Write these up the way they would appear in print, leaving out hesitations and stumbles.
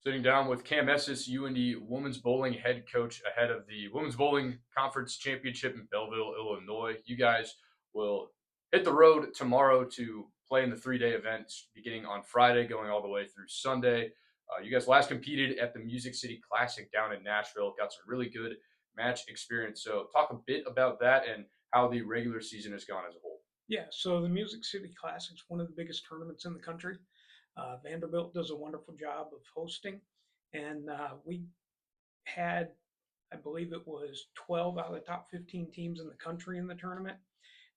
Sitting down with Cam Estes, UIndy women's bowling head coach ahead of the Women's Bowling Conference Championship in Belleville, Illinois. You guys will hit the road tomorrow to play in the 3-day event beginning on Friday, going all the way through Sunday. You guys last competed at the Music City Classic down in Nashville, got some really good match experience. So, talk a bit about that and how the regular season has gone as a whole. Yeah, so the Music City Classic is one of the biggest tournaments in the country. Vanderbilt does a wonderful job of hosting, and we had, I believe it was 12 out of the top 15 teams in the country in the tournament,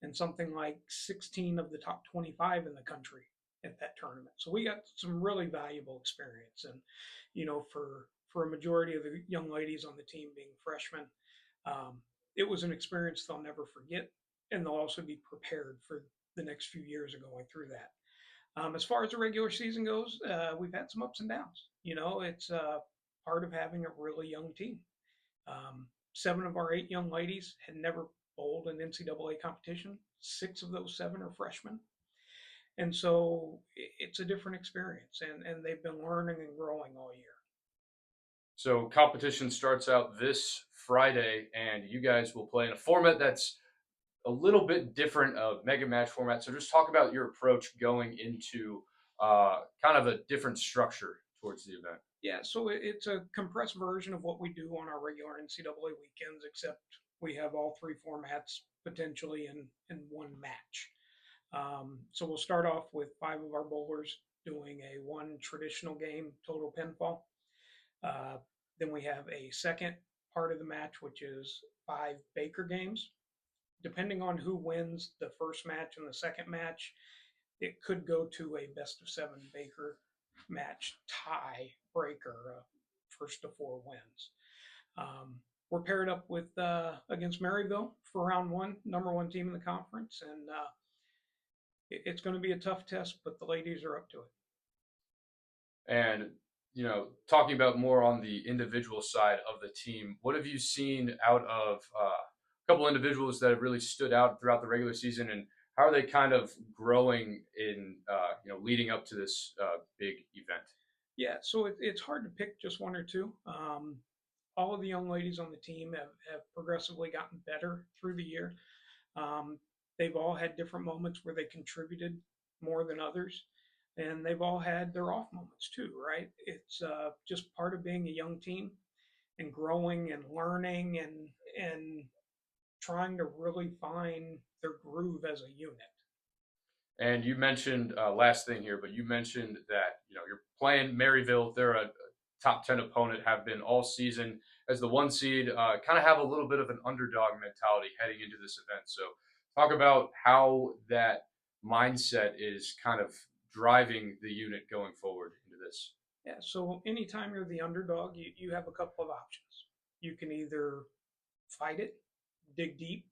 and something like 16 of the top 25 in the country at that tournament. So we got some really valuable experience, and for a majority of the young ladies on the team being freshmen, um, it was an experience they'll never forget, and they'll also be prepared for the next few years of going through that. As far as the regular season goes, we've had some ups and downs. It's part of having a really young team. 7 of our 8 young ladies had never bowled an NCAA competition. 6 of those 7 are freshmen. And so it's a different experience, and they've been learning and growing all year. So, competition starts out this Friday, and you guys will play in a format that's a little bit different of mega match format. So just talk about your approach going into kind of a different structure towards the event. Yeah, so it's a compressed version of what we do on our regular NCAA weekends, except we have all 3 formats potentially in one match. So we'll start off with 5 of our bowlers doing a 1 traditional game, total pinfall. Uh, then we have a second part of the match, which is 5 Baker games. Depending on who wins the first match and the second match, it could go to a best of 7 Baker match tie breaker, first to 4 wins. We're paired up with against Maryville for round 1, number 1 team in the conference, and it's going to be a tough test, but the ladies are up to it. And talking about more on the individual side of the team, what have you seen out of a couple individuals that have really stood out throughout the regular season, and how are they kind of growing in leading up to this big event? Yeah, so it's hard to pick just 1 or 2. All of the young ladies on the team have progressively gotten better through the year. They've all had different moments where they contributed more than others, and they've all had their off moments too, right? It's just part of being a young team and growing and learning and trying to really find their groove as a unit. And you mentioned last thing here, but you mentioned that you're playing Maryville. They're a top 10 opponent, have been all season as the 1 seed. Kind of have a little bit of an underdog mentality heading into this event. So talk about how that mindset is kind of driving the unit going forward into this. Yeah, so anytime you're the underdog, you have a couple of options. You can either fight it, dig deep,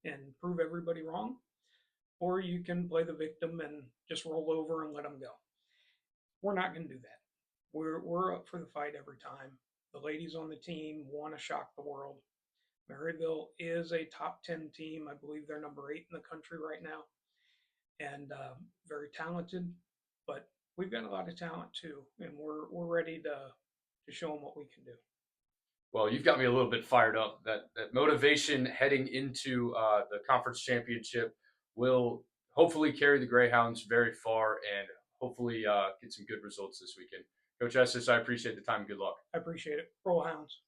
and prove everybody wrong, or you can play the victim and just roll over and let them go. We're not going to do that. We're up for the fight every time. The ladies on the team want to shock the world. Maryville is a top 10 team. I believe they're number 8 in the country right now, and very talented. But we've got a lot of talent too, and we're ready to show them what we can do. Well, you've got me a little bit fired up. That motivation heading into the conference championship will hopefully carry the Greyhounds very far and hopefully get some good results this weekend. Coach Estes, I appreciate the time. Good luck. I appreciate it. Roll Hounds.